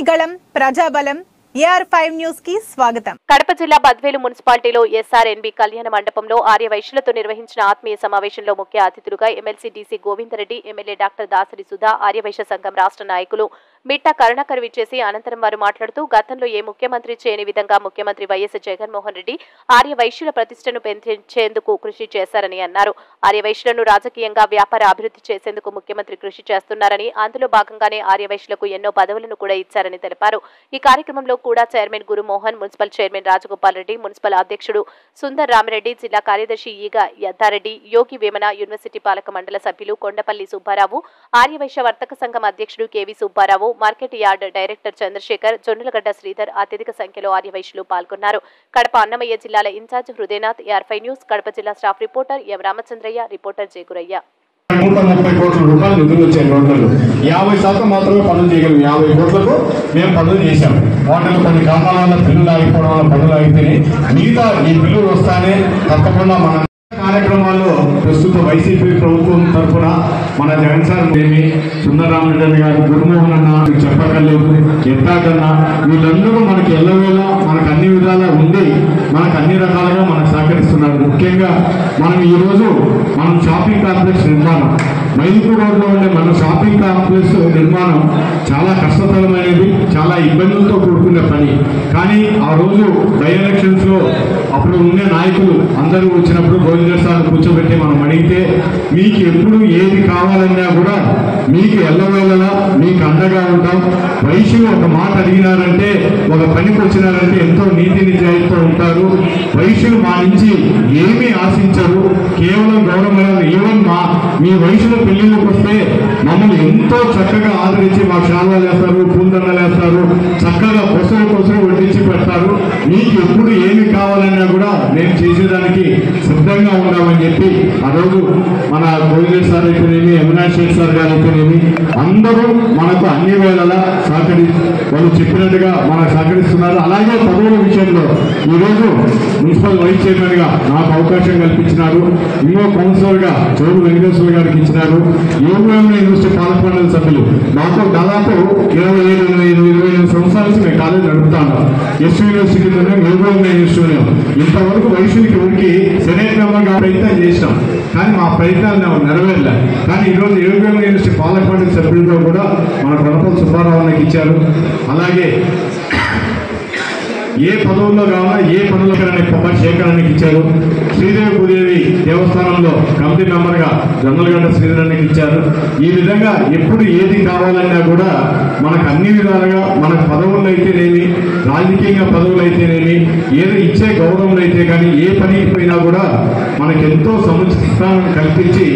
ప్రజాని గళం ప్రజాబలం AR5 news కి స్వాగతం. కడప జిల్లా బద్వేలు మున్సిపాలిటీలో SRNB కళ్యాణ మండపంలో ఆర్య వైశ్యులతో నిర్వహించిన ఆత్మీయ సమావేశంలో ముఖ్య అతిథులుగా MLC DC Govindareddy, MLA doctor Dasari Sudha, Arya Vaishya సంఘం రాష్ట్ర నాయకులు మిట్టా కరుణాకర్ విచ్చేసి అనంతరం వారు మాట్లాడుతూ గతంలో ఏ ముఖ్యమంత్రి చేయని విధంగా ముఖ్యమంత్రి వైఎస్ జగన్మోహన్ రెడ్డి ఆర్య వైశ్యుల ప్రతిష్టను పెంచేందుకు కృషి చేశారని అన్నారు. ఆర్య వైశ్యులను రాజకీయంగా వ్యాపార అభివృద్ధి చేసేందుకు ముఖ్యమంత్రి కృషి చేస్తున్నారని, అందులో భాగంగానే ఆర్య వైశ్యులకు ఎన్నో పదవులను కూడా ఇచ్చారని తెలిపారు. ఈ కార్యక్రమంలో కూడా chairman Guru Mohan, municipal chairman Rajagopal Reddy, municipal అధ్యక్షుడు సుందర్ రామిరెడ్డి, జిల్లా కార్యదర్శి ఈగ యద్దారెడ్డి, యోగి వేమన, యూనివర్సిటీ పాలక మండల సభ్యులు కొండపల్లి సుబ్బారావు, ఆర్యవైశ్య వర్తక సంఘం అధ్యక్షుడు KV Subbarao, market yard director Chandrasekhar, Jonnalagadda Sridhar అత్యధిక సంఖ్యలో ఆర్యవైశ్యులు పాల్గొన్నారు. కడప అన్నమయ్య జిల్లాల incharge Hridaynath, AR5 news Kadapa జిల్లా staff reporter M Ramachandraiah, reporter Jeguraiah. 130 కోట్ల రూపాయలు నిధులు వచ్చాయి. రోడ్లలో 50% మాత్రమే పనులు చేయగలం. 50 కోట్లకు మేము పనులు చేశాం. వాటిలో కొన్ని కారణాల వల్ల బిల్లులు ఆగిపోవడం వల్ల పనులు ఆగిపోయి మిగతా ఈ బిల్లులు వస్తానే తప్పకుండా మన కార్యక్రమాల్లో ప్రస్తుత వైసీపీ ప్రభుత్వం తరఫున మన జగన్ సార్ ఏమి, సుందరరామరెడ్డి గారు, గురుమోహన్ అన్న, చెప్పక్కర్లేదు, ఎత్తాకన్నా వీళ్ళందరూ మనకి ఎల్లవేళ మనకు అన్ని విధాలా ఉండి మనకు అన్ని రకాలుగా మనకు సహకరిస్తున్నారు. ముఖ్యంగా మనం ఈరోజు షాపింగ్ కాంప్లెక్స్ నిర్మాణం, మైదుకూరు రోడ్లో ఉండే మన షాపింగ్ కాంప్లెక్స్ నిర్మాణం చాలా కష్టతరమైనది, చాలా ఇబ్బందులతో కూడుకునే పని. కానీ ఆ రోజు బై ఎలక్షన్స్ లో అప్పుడు ఉండే నాయకులు అందరూ వచ్చినప్పుడు గోవిందర్ సార్ కూర్చోబెట్టి మనం అడిగితే మీకు ఎప్పుడు ఏది కావాలన్నా కూడా మీకు ఎల్లవేళలా మీకు అండగా ఉంటాం. వైశ్యులు ఒక మాట అడిగినారంటే, ఒక పనికి వచ్చినారంటే ఎంతో నీతి నిజాయితీతో ఉంటారు. వైశ్యులు మా నుంచి ఏమీ ఆశించరు, కేవలం గౌరవం. ఈవెన్ మీ వైశ్యుల పెళ్లిళ్ళకి వస్తే మమ్మల్ని ఎంతో చక్కగా ఆదరించి మా శాల్వాలు వేస్తారు, పూలదండలు వేస్తారు, చక్కగా కొసరు వడ్డించి పెడతారు. మీకు ఎప్పుడు ఏమి కావాలన్నా కూడా నేను చేసేదానికి సిద్ధంగా ఉన్నామని చెప్పి ఆ రోజు మన గోవిందర్ సార్ అయితేనేమి, అవినాష్ సార్ గారు అయితేనేమి అందరూ మనకు అన్ని వేళలా వాళ్ళు చెప్పినట్టుగా మనకు సహకరిస్తున్నారు. అలాగే పదవుల విషయంలో ఈరోజు మున్సిపల్ వైస్ చైర్మన్ గా నాకు అవకాశం కల్పించినారు. ఇంకో కౌన్సిలర్ గా చౌడు వెంకటేశ్వర గారికి ఇచ్చినారు. యూనివర్సిటీ పాలక మండలి సభ్యులు మాకు దాదాపు 27-28 సంవత్సరాల నుంచి మేము కాలేజ్ నడుపుతాను. యూనివర్సిటీలోనే యూనివర్సిటీ ఇంతవరకు వైశ్యులకి ఊరికి సెనేట్ మెంబర్గా ప్రయత్నం చేసినాం, కానీ మా ప్రయత్నాలు నెరవేరలే. కానీ ఈరోజు యూనివర్సిటీ పాలక మండలి సభ్యులతో కూడా మన కొండపల్లి సుబ్బారావుకి ఇచ్చారు. అలాగే ఏ పదవుల్లో కావాలా ఏ పనులకైనా పొమ్మని శేఖరానికి ఇచ్చారు. శ్రీదేవి భూదేవి దేవస్థానంలో కమిటీ మెంబర్గా జొన్నలగడ్డ శ్రీధరానికి ఇచ్చారు. ఈ విధంగా ఎప్పుడు ఏది కావాలన్నా కూడా మనకు అన్ని విధాలుగా మనకు పదవులు అయితేనేమి, రాజకీయంగా పదవులు అయితేనేమి, ఏదో ఇచ్చే గౌరవం అయితే కానీ ఏ పనికి పోయినా కూడా మనకు ఎంతో సముచితాన్ని కల్పించి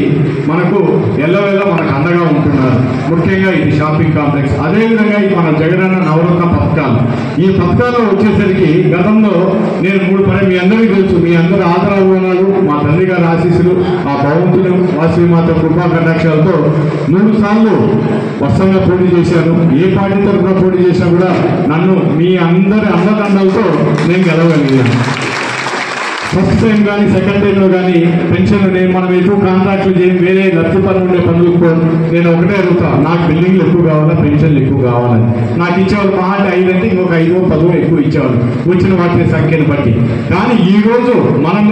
మనకు ఎల్లవేళ మనకు అండగా ఉంటున్నారు. ముఖ్యంగా ఇది షాపింగ్ కాంప్లెక్స్. అదేవిధంగా మన జగనన్న నవరత్న పథకాలు, ఈ పథకాలు వచ్చేసరికి గతంలో నేను 3 మీ అందరికీ తెలుసు, మీ అందరి ఆదరాభిమానాలు, మా తండ్రి గారి ఆశీస్సులు, ఆ భగవంతుని వాసవిమాత కృపా కటాక్షాలతో 3 సార్లు వరుసగా పోటీ చేశాను. ఏ పార్టీ తరఫున పోటీ చేసినా కూడా నన్ను మీ అందరి అండదండలతో నేను గెలవగలిగాను. ఫస్ట్ టైం కానీ సెకండ్ టైంలో కానీ పెన్షన్లు మనం ఎక్కువ కాంట్రాక్ట్లు చేసి వేరే లబ్ధి పనులు ఉండే పనులు నేను ఒకటే అడుగుతాను, నాకు బిల్డింగ్లు ఎక్కువ కావాలా, పెన్షన్లు ఎక్కువ కావాలని. నాకు ఇచ్చేవాళ్ళు మహా 5 అంటే ఇంకొక 5-10 ఎక్కువ ఇచ్చేవాళ్ళు వచ్చిన వాటి సంఖ్యను బట్టి. కానీ ఈరోజు మనం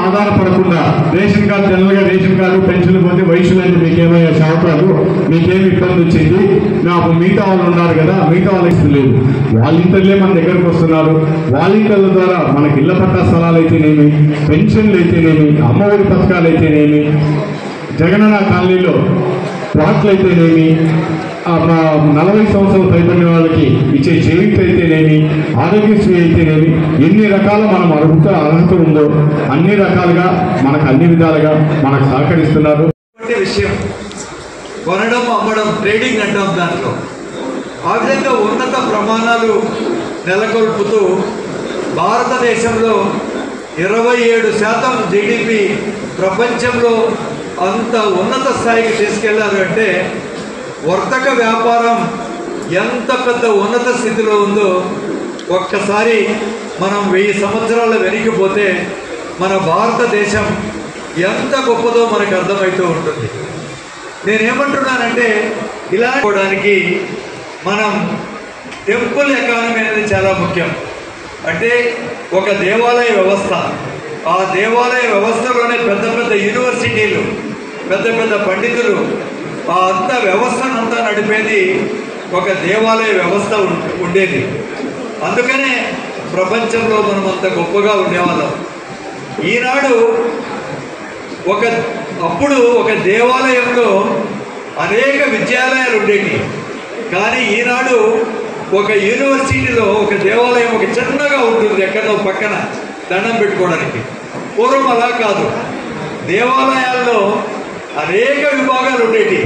ఆధారపడకుండా రేషన్ కార్డు, జనరల్గా రేషన్ కార్డు పెన్షన్లు పోతే వైశ్యులంటే మీకేమైనా షాపులు, మీకేమి ఇబ్బంది వచ్చింది, నాకు మిగతా వాళ్ళు ఉన్నారు కదా, మిగతా వాళ్ళు ఇస్తలేదు. వాలంటీర్లే మన దగ్గరకు వస్తున్నారు. వాలంటీర్ల ద్వారా మనకి ఇళ్ల పట్టా స్థలాలు అయితేనేమి, పెన్షన్లు అయితేనేమి, అమ్మఒడి పథకాలు అయితేనేమి, జగనన్న కాలనీలో ప్లాట్లు అయితేనేమి, 40 సంవత్సరాలు పైబడిన వాళ్ళకి ఇచ్చే చేయూత అయితేనేమి, ఆరోగ్యశ్రీ అయితేనేమి, ఎన్ని రకాల మనం అర్హత ఉందో అన్ని రకాలుగా మనకు అన్ని విధాలుగా మనకు సహకరిస్తున్నారు. విషయం కొనడం, అమ్మడం, ట్రేడింగ్ అంటాం. దాంట్లో ఆ విధంగా ఉన్నత ప్రమాణాలు నెలకొల్పుతూ భారతదేశంలో 27% జీడిపి ప్రపంచంలో అంత ఉన్నత స్థాయికి తీసుకెళ్లారు అంటే వర్తక వ్యాపారం ఎంత పెద్ద ఉన్నత స్థితిలో ఉందో ఒక్కసారి మనం 1000 సంవత్సరాల వెనక్కిపోతే మన భారతదేశం ఎంత గొప్పదో మనకు అర్థమవుతూ ఉంటుంది. నేనేమంటున్నానంటే ఇలా పోవడానికి మనం టెంపుల్ ఎకానమీ అనేది చాలా ముఖ్యం. అంటే ఒక దేవాలయ వ్యవస్థ, ఆ దేవాలయ వ్యవస్థలోనే పెద్ద పెద్ద యూనివర్సిటీలు, పెద్ద పెద్ద పండితులు, ఆ అంత వ్యవస్థనంతా నడిపేది ఒక దేవాలయ వ్యవస్థ ఉండేది. అందుకనే ప్రపంచంలో మనం అంత గొప్పగా ఉండేవాళ్ళం. ఈనాడు అప్పుడు ఒక దేవాలయంలో అనేక విద్యాలయాలు ఉండేవి, కానీ ఈనాడు ఒక యూనివర్సిటీలో ఒక దేవాలయం ఒక చిన్నగా ఉంటుంది, ఎక్కడో పక్కన దండం పెట్టుకోవడానికి. పూర్వం అలా కాదు, దేవాలయాల్లో అనేక విభాగాలు ఉండేవి.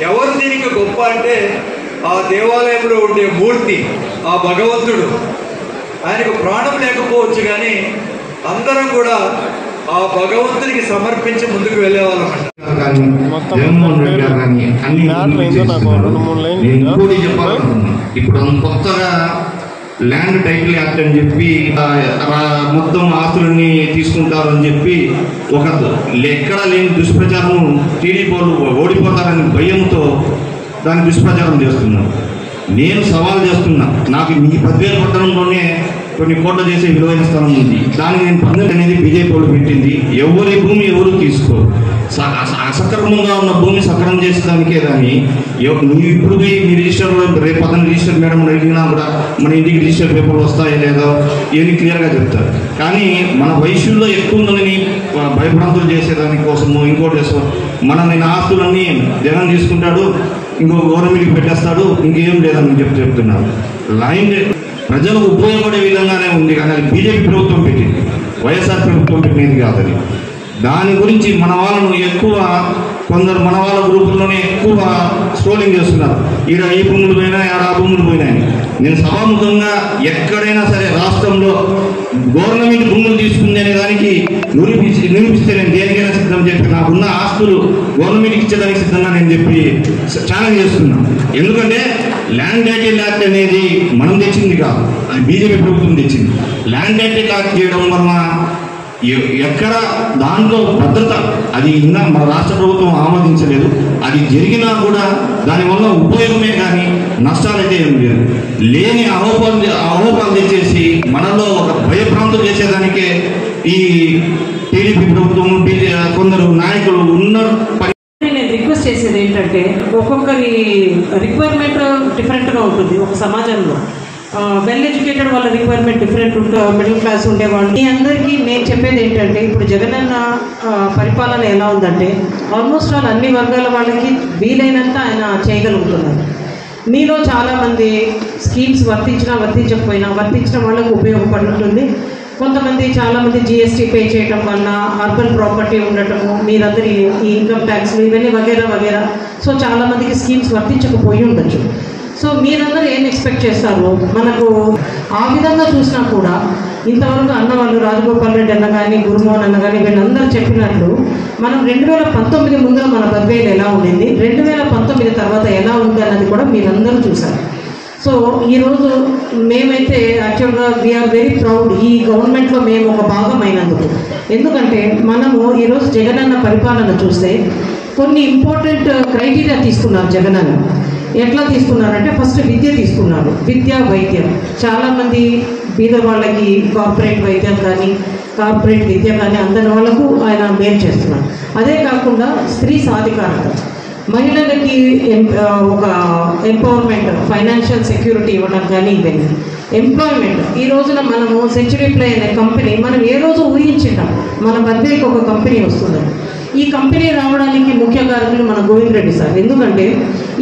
ఎవరు దీనికి గొప్ప అంటే ఆ దేవాలయంలో ఉండే మూర్తి, ఆ భగవంతుడు. ఆయనకు ప్రాణం లేకపోవచ్చు, కానీ అందరం కూడా ఆ భగవంతునికి సమర్పించి ముందుకు వెళ్ళేవాళ్ళం అంట. ఇప్పుడు కొత్తగా ల్యాండ్ టైటిల్ యాక్ట్ అని చెప్పి మొత్తం ఆస్తులన్నీ తీసుకుంటారు అని చెప్పి ఒక ఎక్కడా లేని దుష్ప్రచారం, టీడీపీ వాళ్ళు ఓడిపోతారని భయంతో దాన్ని దుష్ప్రచారం చేస్తున్నారు. నేను సవాల్ చేస్తున్నా, నాకు మీ 10,000 పట్టణంలోనే కొన్ని కోట్ల చేసే విలువైన స్థలం ఉంది, దానికి నేను 12 అనేది బీజేపీ వాళ్ళు పెట్టింది. ఎవరి భూమి ఎవరు తీసుకోరు. అసక్రమంగా ఉన్న భూమి సక్రమం చేసేదానికే దాన్ని మీరు ఇప్పుడు మీ రిజిస్టర్లో రేపు అతను రిజిస్టర్ మేడం అడిగినా కూడా మన ఇంటికి రిజిస్టర్ పేపర్లు వస్తాయో లేదో ఏమి క్లియర్గా చెప్తారు. కానీ మన వయసుల్లో ఎక్కువ మందిని భయభ్రాంతులు చేసేదాని కోసము ఇంకోటి మనల్ని ఆస్తులన్నీ జగన్ తీసుకుంటాడు, ఇంకో గవర్నమెంట్కి పెట్టేస్తాడు, ఇంకేం లేదని చెప్తున్నారు. ల్యాండ్ ప్రజలకు ఉపయోగపడే విధంగానే ఉంది, కానీ అది బీజేపీ ప్రభుత్వం పెట్టింది, వైఎస్ఆర్ ప్రభుత్వం పెట్టినది కాదని. దాని గురించి మన వాళ్ళను ఎక్కువ కొందరు మన వాళ్ళ గ్రూపుల్లోనే ఎక్కువ స్ట్రోలింగ్ చేస్తున్నారు. ఈడ ఈ భూములు పోయినా, ఆడ ఆ భూములు పోయినాయని. నేను సభాముఖంగా ఎక్కడైనా సరే రాష్ట్రంలో గవర్నమెంట్ భూములు తీసుకుంది అనే దానికి నిరూపిస్తే నేను దేనికైనా సిద్ధం చెప్పి, నాకున్న ఆస్తులు గవర్నమెంట్కి ఇచ్చేదానికి సిద్ధంగా నేను చెప్పి ఛాలెంజ్ చేస్తున్నాను. ఎందుకంటే ల్యాండ్ టైటిల్ యాక్ట్ అనేది మనం తెచ్చింది కాదు, అది బీజేపీ ప్రభుత్వం తెచ్చింది. ల్యాండ్ టైటిల్ యాక్ట్ చేయడం వలన ఎక్కడ దాంట్లో భద్రత అది ఇంకా మన రాష్ట్ర ప్రభుత్వం ఆమోదించలేదు. అది జరిగినా కూడా దానివల్ల ఉపయోగమే కానీ నష్టాలైతే ఏం లేదు. లేని ఆరోపాలు తెచ్చేసి మనలో ఒక భయభ్రాంతులు చేసేదానికే ఈ టీడీపీ ప్రభుత్వం కొందరు నాయకులు ఉన్నారు. నేను రిక్వెస్ట్ చేసేది ఏంటంటే, ఒక్కొక్కరి రిక్వైర్మెంట్ డిఫరెంట్గా ఉంటుంది ఒక సమాజంలో. వెల్ ఎడ్యుకేటెడ్ వాళ్ళ రిక్వైర్మెంట్ డిఫరెంట్ ఉంటుంది, మిడిల్ క్లాస్ ఉండేవాళ్ళు. మీ అందరికీ నేను చెప్పేది ఏంటంటే, ఇప్పుడు జగనన్న పరిపాలన ఎలా ఉందంటే ఆల్మోస్ట్ ఆల్ అన్ని వర్గాల వాళ్ళకి వీలైనంత ఆయన చేయగలుగుతున్నారు. మీలో చాలామంది స్కీమ్స్ వర్తించకపోయినా వర్తించిన వాళ్ళకు ఉపయోగపడుతుంది. కొంతమంది చాలామంది జిఎస్టీ పే చేయడం వల్ల, అర్బన్ ప్రాపర్టీ ఉండటము, మీరందరి ఈ ఇన్కమ్ ట్యాక్స్లు ఇవన్నీ వగేరా. సో చాలామందికి స్కీమ్స్ వర్తించకపోయి ఉండొచ్చు. సో మీరందరూ ఏం ఎక్స్పెక్ట్ చేస్తారు? మనకు ఆ విధంగా చూసినా కూడా ఇంతవరకు అన్నవాళ్ళు రాజగోపాల్ రెడ్డి అన్న కానీ, గురుమోహన్ అన్న కానీ వీళ్ళందరూ చెప్పినట్లు మనం 2019 ముందర మన బద్వేలు ఎలా ఉండింది, 2019 తర్వాత ఎలా ఉంది అన్నది కూడా మీరందరూ చూశారు. సో ఈరోజు మేమైతే యాక్చువల్గా వీఆర్ వెరీ ప్రౌడ్ ఈ గవర్నమెంట్లో మేము ఒక భాగం అయినందుకు. ఎందుకంటే మనము ఈరోజు జగనన్న పరిపాలన చూస్తే కొన్ని ఇంపార్టెంట్ క్రైటీరియా తీసుకున్నారు జగనన్న. ఎట్లా తీసుకున్నారంటే, ఫస్ట్ విద్య తీసుకున్నారు, విద్య వైద్యం. చాలామంది బీద వాళ్ళకి కార్పొరేట్ వైద్యం కానీ కార్పొరేట్ విద్య కానీ అందని వాళ్ళకు ఆయన మేలు చేస్తున్నారు. అదే కాకుండా స్త్రీ సాధికారత, మహిళలకి ఒక ఎంపవర్మెంట్, ఫైనాన్షియల్ సెక్యూరిటీ ఇవ్వడం కానీ ఇవన్నీ. ఎంప్లాయ్మెంట్, ఈ రోజున మనము సెంచరీ ప్లే అనే కంపెనీ మనం ఏ రోజు ఊహించినాం మన బద్వేకి ఒక కంపెనీ వస్తుందని. ఈ కంపెనీ రావడానికి ముఖ్య కారకులు మన గోవింద్ రెడ్డి సార్. ఎందుకంటే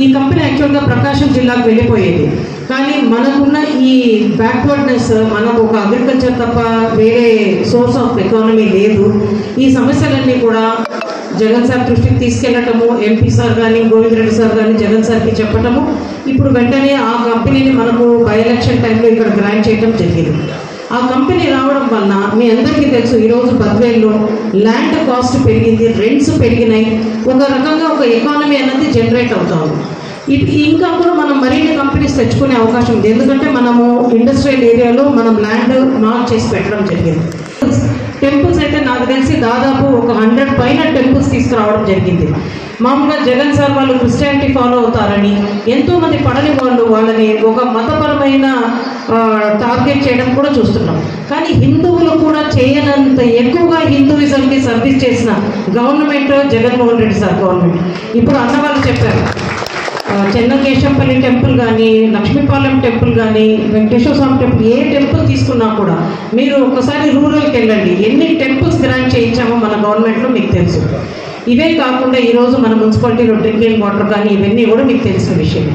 ఈ కంపెనీ యాక్చువల్గా ప్రకాశం జిల్లాకు వెళ్ళిపోయేది, కానీ మనకున్న ఈ బ్యాక్వర్డ్నెస్, మనకు ఒక అగ్రికల్చర్ తప్ప వేరే సోర్స్ ఆఫ్ ఎకానమీ లేదు. ఈ సమస్యలన్నీ కూడా జగన్ సార్ దృష్టికి తీసుకెళ్లటము, ఎంపీ సార్ కానీ గోవింద్ రెడ్డి సార్ కానీ జగన్ సార్కి చెప్పటము, ఇప్పుడు వెంటనే ఆ కంపెనీని మనము బై ఎలక్షన్ టైంలో ఇక్కడ గ్రాంట్ చేయడం జరిగింది. ఆ కంపెనీ రావడం వల్ల మీ అందరికీ తెలుసు, ఈరోజు బద్వేల్లో ల్యాండ్ కాస్ట్ పెరిగింది, రెంట్స్ పెరిగినాయి, ఒక రకంగా ఒక ఎకానమీ అనేది జనరేట్ అవుతా ఉంది. ఇంకా కూడా మనం మరిన్ని కంపెనీస్ తెచ్చుకునే అవకాశం ఉంది. ఎందుకంటే మనము ఇండస్ట్రియల్ ఏరియాలో మనం ల్యాండ్ మార్క్ చేసి పెట్టడం జరిగింది. టెంపుల్స్ అయితే నాకు తెలిసి దాదాపు ఒక 100 పైన టెంపుల్స్ తీసుకురావడం జరిగింది. మామూలుగా జగన్ సార్ వాళ్ళు క్రిస్టియానిటీ ఫాలో అవుతారని ఎంతోమంది పడని వాళ్ళని ఒక మతపరమైన టార్గెట్ చేయడం కూడా చూస్తున్నాం. కానీ హిందువులు కూడా చేయనంత ఎక్కువగా హిందూయిజంకి సర్వీస్ చేసిన government Jaganmohan Reddy sir government. ఇప్పుడు అన్నవాళ్ళు చెప్పారు, చెన్నకేశంపల్లి టెంపుల్ కానీ, లక్ష్మీపాలెం టెంపుల్ కానీ, వెంకటేశ్వర స్వామి టెంపుల్, ఏ టెంపుల్ తీసుకున్నా కూడా మీరు ఒకసారి రూరల్కి వెళ్ళండి, ఎన్ని టెంపుల్స్ గ్రాంట్ చేయించామో మన గవర్నమెంట్లో మీకు తెలుసు. ఇవే కాకుండా ఈరోజు మన మున్సిపాలిటీలో డ్రింకింగ్ వాటర్ కానీ ఇవన్నీ కూడా మీకు తెలిసిన విషయం.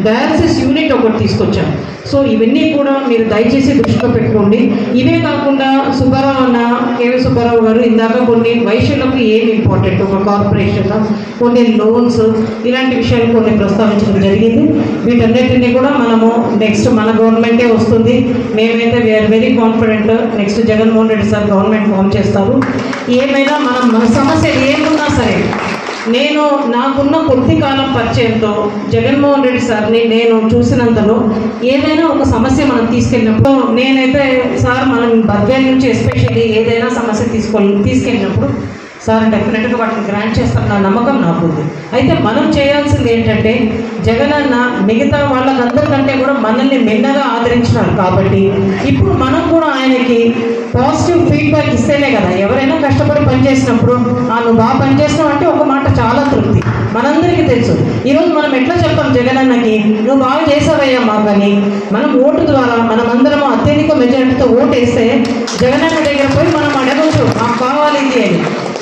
డయాలసిస్ యూనిట్ ఒకటి తీసుకొచ్చాం. సో ఇవన్నీ కూడా మీరు దయచేసి దృష్టిలో పెట్టుకోండి. ఇవే కాకుండా సుబ్బారావు అన్న, కేవీ సుబ్బారావు గారు ఇందాక కొన్ని వైశ్యులకు ఏమి ఇంపార్టెంట్, ఒక కార్పొరేషన్, కొన్ని లోన్స్, ఇలాంటి విషయాలు కొన్ని ప్రస్తావించడం జరిగింది. వీటన్నిటిని కూడా మనము నెక్స్ట్ మన గవర్నమెంటే వస్తుంది. మేమైతే we are very confident next Jaganmohan Reddy sir government form చేస్తారు. ఏమైనా మన సమస్యలు ఏమున్నా సరే, నాకున్న కొద్ది కాలం పరిచయంతో జగన్మోహన్ రెడ్డి సార్ని నేను చూసినంతలో ఏదైనా ఒక సమస్య మనం తీసుకెళ్ళినప్పుడు, నేనైతే సార్ మనం బద్వేల్ నుంచి ఎస్పెషల్లీ ఏదైనా సమస్య తీసుకెళ్ళినప్పుడు సార్ డెఫినెట్గా వాటిని గ్రాంట్ చేస్తారన్న నమ్మకం నాకు ఉంది. అయితే మనం చేయాల్సింది ఏంటంటే, జగన్ అన్న మిగతా వాళ్ళకందరికంటే కూడా మనల్ని మిన్నగా ఆదరించినారు కాబట్టి ఇప్పుడు మనం కూడా ఆయనకి పాజిటివ్ ఫీడ్బ్యాక్ ఇస్తేనే కదా ఎవరైనా కష్టపడి పనిచేసినప్పుడు నువ్వు బాగా పనిచేసినావు అంటే ఒక మాట చాలా తృప్తి. మనందరికీ తెలుసు. ఈరోజు మనం ఎట్లా చెప్పాం జగన్ అన్నకి, నువ్వు బాగా చేసావయ్యా మాకని. మనం ఓటు ద్వారా మనమందరం అత్యధిక మెజారిటీతో ఓటు వేస్తే జగన్ అన్న దగ్గర పోయి మనం అడగవచ్చు మాకు కావాలి ఇది అని.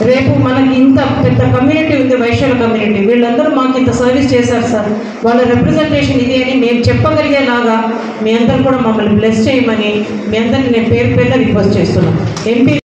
రేపు మనకి ఇంత పెద్ద కమ్యూనిటీ ఉంది, వైశ్యుల కమ్యూనిటీ, వీళ్ళందరూ మాకు ఇంత సర్వీస్ చేశారు సార్, వాళ్ళ రిప్రజెంటేషన్ ఇది అని మేము చెప్పగలిగేలాగా మీ అందరూ కూడా మమ్మల్ని బ్లెస్ చేయమని మీ అందరినీ నేను పేరు రిక్వెస్ట్ చేస్తున్నాను. ఎంపీ